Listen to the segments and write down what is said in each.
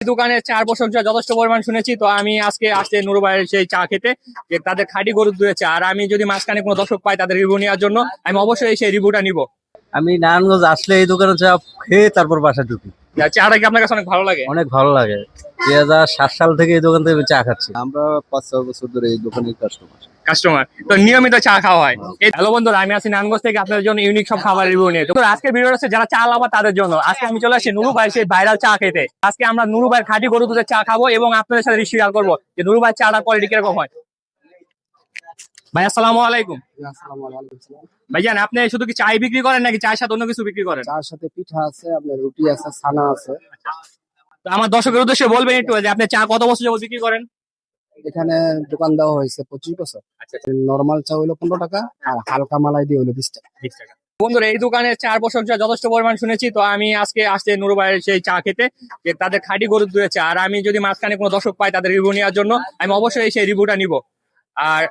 দোকানের চার প্রশংসা যথেষ্ট পরিমাণ শুনেছি, তো আমি আজকে আসছে নুরু ভাইয়ের সেই চা খেতে, যে তাদের খাঁটি গরুর দুধের চা। আর আমি যদি মাঝখানে কোনো দর্শক পাই তাদের রিভিউ নেওয়ার জন্য, আমি অবশ্যই সেই রিভিউটা নিব। আমি নারায়ণগঞ্জ আসলে এই দোকানে চা খেয়ে তারপর বাসা ঢুকি। চাটা কি আপনার কাছে অনেক ভালো লাগে? অনেক ভালো লাগে। 2007 সাল থেকে এই দোকান থেকে আমি চা খাচ্ছি। আমরা 5-6 বছর ধরে এই দোকানের কাস্টমার, তো নিয়মিত চা খাওয়া হয়। হ্যালো বন্ধুরা, আমি আছি নারায়ণগঞ্জ থেকে আপনাদের জন্য ইউনিক সব খাবার রিভিউ নিয়ে। তো আজকের ভিডিও হচ্ছে যারা চা লাভার তাদের জন্য। আজকে আমি চলে আসছি নুরু ভাই সেই ভাইরাল চা খেতে। আজকে আমরা নুরু ভাইয়ের খাঁটি গরু দুধের চা খাবো এবং আপনাদের সাথে শেয়ার করবো যে নুরু ভাইয়ের চাটার কোয়ালিটি কিরকম হয়। ভাই আসসালামু আলাইকুম। ভাইজান, আপনি শুধু কি চাই বিক্রি করেন নাকি চায়ের সাথে অন্য কিছু বিক্রি করেন? চার সাথে পিঠা আছে, আপনার রুটি আছে, ছানা আছে। তো আমার দর্শকের উদ্দেশ্যে বলবেন একটু যে আপনি চা কত বছর যাবত বিক্রি করেন? এখানে দোকান দেওয়া হয়েছে 25 বছর। নরমাল চা হইলো 15 টাকা, আর হালকা মালাই দিয়ে হইলো 20 টাকা। বন্ধুরা, এই দোকানের চার প্রশংসা যথেষ্ট পরিমাণ শুনেছি, তো আমি আজকে আসছে নুরু ভাইয়ের সেই চা খেতে, যে তাদের খাঁটি গরুর দুধের চা। আর আমি যদি মাঝখানে কোনো দর্শক পাই তাদের রিভিউ নেওয়ার জন্য, আমি অবশ্যই সেই রিভিউটা নিব। আর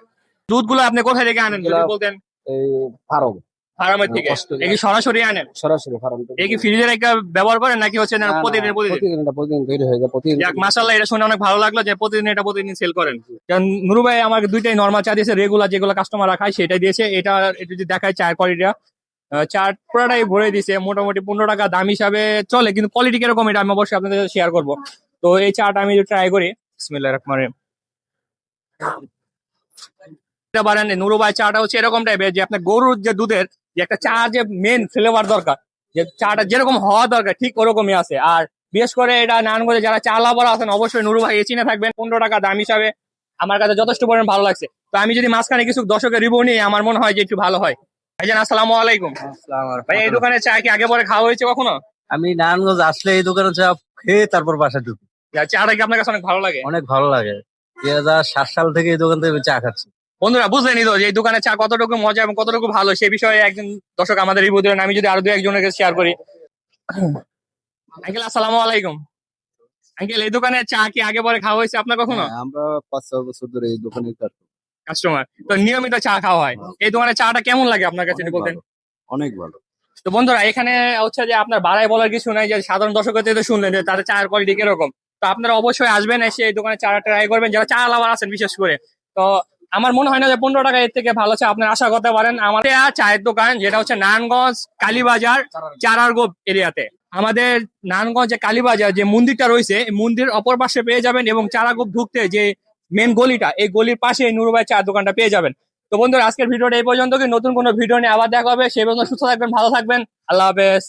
দুধগুলো আপনি কোথায় থেকে আনেন যদি বলতেন? এই ফার্ম ফার্মের থেকে। এই কি সরাসরি আনেন? সরাসরি ফার্ম থেকে। এই কি ফ্রিজের একটা ব্যবহার করেন নাকি হচ্ছে না প্রতিদিন? প্রতিদিন তৈরি হয়ে যায় প্রতিদিন। যাক, মাশাআল্লাহ, এটা শুনে অনেক ভালো লাগলো যে প্রতিদিন সেল করেন। কারণ নুরু ভাই আমাকে দুইটাই নরমাল চা দিয়েছে, রেগুলার যেগুলো কাস্টমাররা খায় সেটাই দিয়েছে। এটা একটু যদি দেখায় চায়ের কোয়ালিটিটা, চার পুরোটাই ভরে দিছে। মোটামুটি 15 টাকা দাম হিসাবে চলে, কিন্তু কোয়ালিটি কিরকম এটা আমি অবশ্যই আপনাদের সাথে শেয়ার করবো। তো এই চাটা আমি ট্রাই করি। বিসমিল্লাহির রহমানির রহিম। এটা বারেন নুরু ভাই চাটা হচ্ছে এরকম টাইপের যে আপনার গরুর যে দুধের যে একটা চা যে মেন ফ্লেভার দরকার, যে চাটা যেরকম হওয়া দরকার ঠিক ওরকমই আছে। আর বিশেষ করে এটা নারায়ণগঞ্জে যারা চা লাভার আছেন অবশ্যই নুরু ভাই চিনে থাকবেন। 15 টাকা দাম হিসাবে আমার কাছে যথেষ্ট পরিমাণ ভালো লাগছে। তো আমি যদি মাঝখানে কিছু দর্শকের রিভিউ নিই, আমার মনে হয় যে একটু ভালো হয়। ভাইজান আসসালামু আলাইকুম। ভাই, এই দোকানে চা কি আগে পরে খাওয়া হয়েছে কখনো? আমি নারায়ণগঞ্জ আসলে এই দোকানে চা খেয়ে তারপর বাসা ঢুকি। চাটা কি আপনার কাছে অনেক ভালো লাগে? অনেক ভালো লাগে। 2007 সাল থেকে এই দোকান থেকে আমি চা খাচ্ছি। বন্ধুরা, বুঝলেনই তো যে এই দোকানে চা কতটুকু মজা এবং কতটুকু ভালো, সে বিষয়ে একজন দর্শক আমাদের রিভিউ দিলেন। আমি যদি আরো দু একজনের কাছে শেয়ার করি। আঙ্কেল আসসালামু আলাইকুম। আঙ্কেল, এই দোকানে চা কি আগে পরে খাওয়া হয়েছে আপনার কখনো? আমরা 5-6 বছর ধরে এই দোকানের কাস্টমার, তো নিয়মিত চা খাওয়া হয়। এই দোকানে চাটা কেমন লাগে আপনার কাছে বলতেন? অনেক ভালো। তো বন্ধুরা, এখানে হচ্ছে যে আপনার বাড়ায় বলার কিছু নাই, যে সাধারণ দর্শকের থেকে শুনলেন যে তাদের চায়ের কোয়ালিটি কিরকম। তো আপনারা অবশ্যই আসবেন, এসে এই দোকানে চাটা ট্রাই করবেন যারা চা লাভার আছেন বিশেষ করে। তো আমার মনে হয় না যে 15 টাকা এর থেকে ভালো চা আপনারা আশা করতে পারেন। আমাদের চায়ের দোকান যেটা হচ্ছে নারায়ণগঞ্জ কালীবাজার চারারগোপ এরিয়াতে। আমাদের নারায়ণগঞ্জ যে কালীবাজার যে মন্দিরটা রয়েছে, এই মন্দিরের অপর পাশে পেয়ে যাবেন, এবং চারাগোপ ঢুকতে যে মেন গলিটা, এই গলির পাশে নুরু ভাই চায়ের দোকানটা পেয়ে যাবেন। তো বন্ধুরা, আজকের ভিডিওটা এই পর্যন্ত। নতুন কোনো ভিডিও নিয়ে আবার দেখা হবে। সেই পর্যন্ত সুস্থ থাকবেন, ভালো থাকবেন। আল্লাহ হাফেজ।